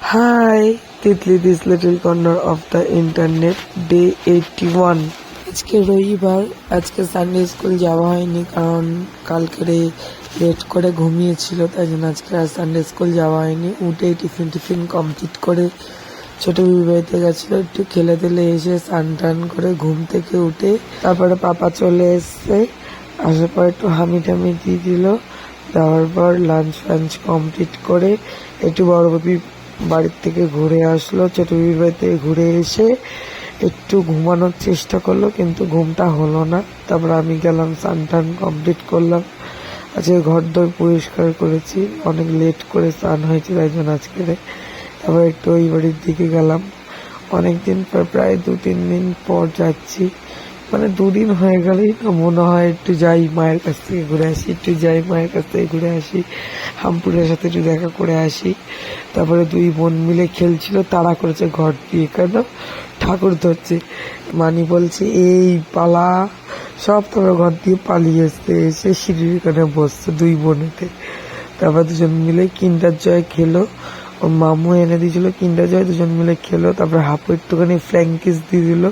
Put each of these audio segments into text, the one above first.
Hi, Titli, this little corner of the internet, day 81. আজকে রবিবার, আজকে সানডে স্কুল যাওয়া হয়নি কারণ কালকে লেট করে ঘুমিয়েছিল, তাই জন্য আজকে আর সানডে স্কুল যাওয়া হয়নি। উঠেই টিফিন কমপ্লিট করে ছোট বাড়িতে গেছিলো, একটু খেলে দিলে এসে স্নান টান করে ঘুম থেকে উঠে তারপরে পাপা চলে এসছে, আসার পর একটু হামি টামি দিয়ে দিল, দেওয়ার পর লাঞ্চ কমপ্লিট করে একটু বড় বাড়ির থেকে ঘুরে আসলো। ছোট বিবির বাড়ি থেকে ঘুরে এসে একটু ঘুমানোর চেষ্টা করলো, কিন্তু ঘুমটা হলো না। তারপর আমি গেলাম, স্নান কমপ্লিট করলাম। আজকে ঘর দর পরিষ্কার করেছি, অনেক লেট করে স্নান হয়েছে তাই জন্য আজকে। তারপর একটু ওই বাড়ির দিকে গেলাম, অনেকদিন পর, প্রায় 2-3 দিন পর যাচ্ছি। মানে 2 দিন হয়ে গেলেই না মনে হয় একটু যাই মায়ের কাছ থেকে ঘুরে আসি, হামপুরের সাথে একটু দেখা করে আসি। তারপরে 2 বোন মিলে খেলছিল, তাড়া করেছে ঘর দিয়ে, কেন ঠাকুর ধরছে। মানি বলছে এই পালা সব, তারপরে ঘর দিয়ে পালিয়ে এসে সিঁড়ির কানে বসছে 2 বোনেতে। তারপর 2জন মিলে কিন্ডার জয় খেলো, ওর মামু এনে দিয়েছিল কিন্ডার জয়, 2জন মিলে খেলো। তারপরে হাপু একটুখানি ফ্র্যাঙ্কিস দিয়ে দিল,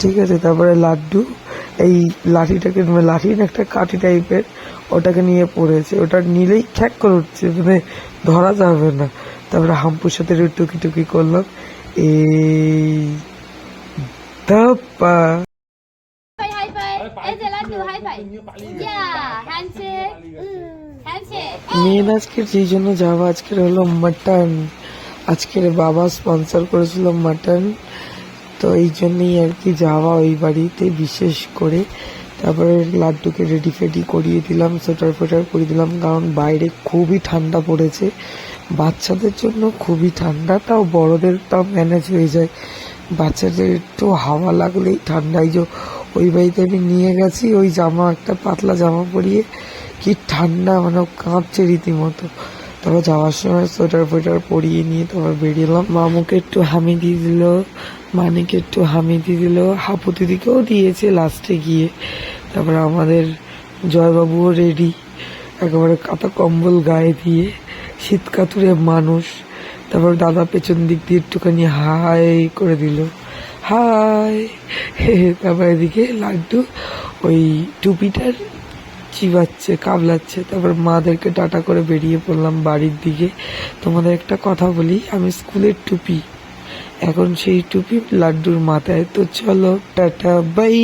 ঠিক আছে। তারপরে লাড্ডু এই লাঠিটাকে, লাঠি না একটা কাঠি টাইপের, ওটাকে নিয়ে পড়েছে, ওটা নিলেই খ্যাক করে উঠছে, মানে ধরা যাবে না। তারপরে হাম্পুর সাথে একটু টুকি করলাম, এই ধাপ্পা। মেন আজকের যেই জন্য যাওয়া, আজকের হলো মাটন। আজকের বাবা স্পন্সর করেছিল মাটন, তো এই জন্যই আর কি যাওয়া ওই বাড়িতে বিশেষ করে। তারপরে লাড্ডুকে রেডি ফেডি করিয়ে দিলাম, সোয়েটার ফোটার করে দিলাম, কারণ বাইরে খুবই ঠান্ডা পড়েছে। বাচ্চাদের জন্য খুবই ঠান্ডা, তাও বড়দের তাও ম্যানেজ হয়ে যায়, বাচ্চাদের একটু হাওয়া লাগলেই ঠান্ডায়। যে ওই বাড়িতে আমি নিয়ে গেছি, ওই জামা একটা পাতলা জামা পরিয়ে, কি ঠান্ডা, মানে কাঁপছে রীতিমতো। তারপর যাওয়ার সময় সোয়েটার ফোয়েটার পরিয়ে নিয়ে তারপর বেরিয়ে এলাম। মামুকে একটু হামি দিয়ে দিল, মানিকে একটু হামি দিয়ে দিল, হাপু দিদিকেও দিয়েছে লাস্টে গিয়ে। তারপরে আমাদের জয়বাবুও রেডি, একেবারে কাঁথা কম্বল গায়ে দিয়ে, শীত কাতুরে মানুষ। তারপর দাদা পেছন দিক দিয়ে একটুখানি হাই করে দিল, হাই। তারপর এদিকে লাড্ডু ওই টুপিটার চিবাচ্ছে, কাবলাচ্ছে। তারপর মাদেরকে টাটা করে বেরিয়ে পড়লাম বাড়ির দিকে। তোমাদের একটা কথা বলি, আমি স্কুলের টুপি, এখন সেই টুপি লাড্ডুর মাথায়। তো চলো টাটা বাই।